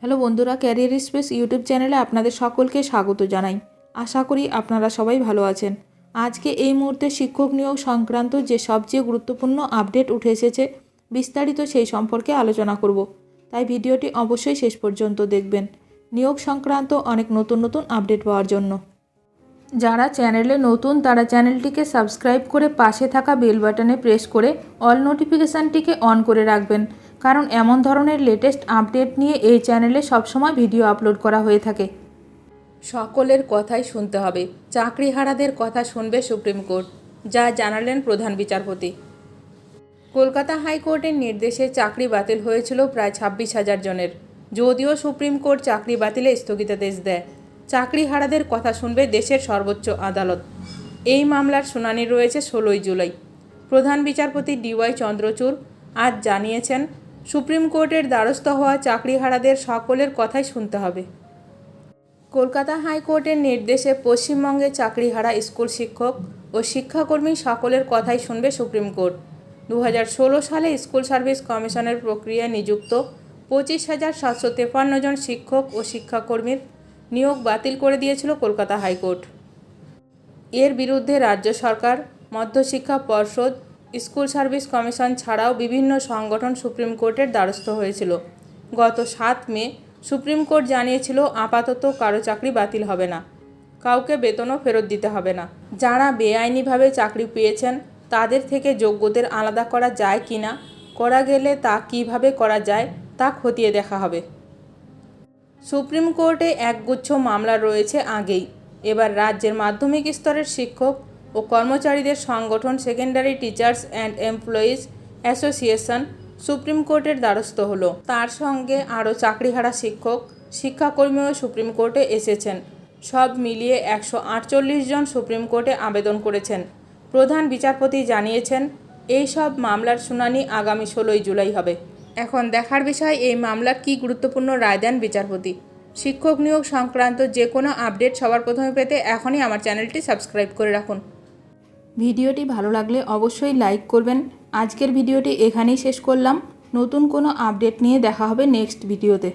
Hello বন্ধুরা, career space YouTube চ্যানেলে আপনাদের সকলকে স্বাগত জানাই। আশা করি আপনারা সবাই ভালো আছেন। আজকে এই মুহূর্তে শিক্ষক নিয়োগ সংক্রান্ত যে সবচেয়ে গুরুত্বপূর্ণ আপডেট উঠে এসেছে, বিস্তারিত সেই সম্পর্কে আলোচনা করব। তাই ভিডিওটি অবশ্যই শেষ পর্যন্ত দেখবেন নিয়োগ সংক্রান্ত অনেক নতুন নতুন আপডেট পাওয়ার জন্য। যারা চ্যানেলে নতুন তারা চ্যানেলটিকে সাবস্ক্রাইব করে পাশে থাকা বেল বাটনে প্রেস করে অল নোটিফিকেশানটিকে অন করে রাখবেন, কারণ এমন ধরনের লেটেস্ট আপডেট নিয়ে এই চ্যানেলে সবসময় ভিডিও আপলোড করা হয়ে থাকে। সকলের কথাই শুনতে হবে, চাকরিহারাদের কথা শুনবে সুপ্রিম কোর্ট, যা জানালেন প্রধান বিচারপতি। কলকাতা হাইকোর্টের নির্দেশে চাকরি বাতিল হয়েছিল প্রায় 26,000 জনের। যদিও সুপ্রিম কোর্ট চাকরি বাতিলে স্থগিতাদেশ দেয়, চাকরিহারাদের কথা শুনবে দেশের সর্বোচ্চ আদালত। এই মামলার শুনানি রয়েছে 16ই জুলাই। প্রধান বিচারপতি DY চন্দ্রচূড় আজ জানিয়েছেন, সুপ্রিম কোর্টের দ্বারস্থ হওয়া চাকরিহারাদের সকলের কথাই শুনতে হবে। কলকাতা হাইকোর্টের নির্দেশে পশ্চিমবঙ্গে চাকরিহারা স্কুল শিক্ষক ও শিক্ষাকর্মী সকলের কথাই শুনবে সুপ্রিম কোর্ট। 2016 সালে স্কুল সার্ভিস কমিশনের প্রক্রিয়ায় নিযুক্ত 25,753 জন শিক্ষক ও শিক্ষাকর্মীর নিয়োগ বাতিল করে দিয়েছিল কলকাতা হাইকোর্ট। এর বিরুদ্ধে রাজ্য সরকার, মধ্যশিক্ষা পর্ষদ, স্কুল সার্ভিস কমিশন ছাড়াও বিভিন্ন সংগঠন সুপ্রিম কোর্টের দ্বারস্থ হয়েছিল। গত 7 মে সুপ্রিম কোর্ট জানিয়েছিল, আপাতত কারো চাকরি বাতিল হবে না, কাউকে বেতনও ফেরত দিতে হবে না। যারা বেআইনিভাবে চাকরি পেয়েছেন তাদের থেকে যোগ্যদের আলাদা করা যায় কি না, করা গেলে তা কিভাবে করা যায় তা খতিয়ে দেখা হবে। সুপ্রিম কোর্টে একগুচ্ছ মামলা রয়েছে আগেই। এবার রাজ্যের মাধ্যমিক স্তরের শিক্ষক ও কর্মচারীদের সংগঠন secondary teachers and employees association supreme কোর্টের দ্বারস্থ হলো। তার সঙ্গে আরও চাকরিহারা শিক্ষক, শিক্ষাকর্মীও সুপ্রিম কোর্টে এসেছেন। সব মিলিয়ে 148 জন সুপ্রিম কোর্টে আবেদন করেছেন। প্রধান বিচারপতি জানিয়েছেন, এই সব মামলার শুনানি আগামী 16ই জুলাই হবে। এখন দেখার বিষয় এই মামলার কী গুরুত্বপূর্ণ রায় দেন বিচারপতি। শিক্ষক নিয়োগ সংক্রান্ত যে কোনো আপডেট সবার প্রথমে পেতে এখনই আমার চ্যানেলটি সাবস্ক্রাইব করে রাখুন। ভিডিওটি ভালো লাগলে অবশ্যই লাইক করবেন। আজকের ভিডিওটি এখানেই শেষ করলাম। নতুন কোনো আপডেট নিয়ে দেখা হবে নেক্সট ভিডিওতে।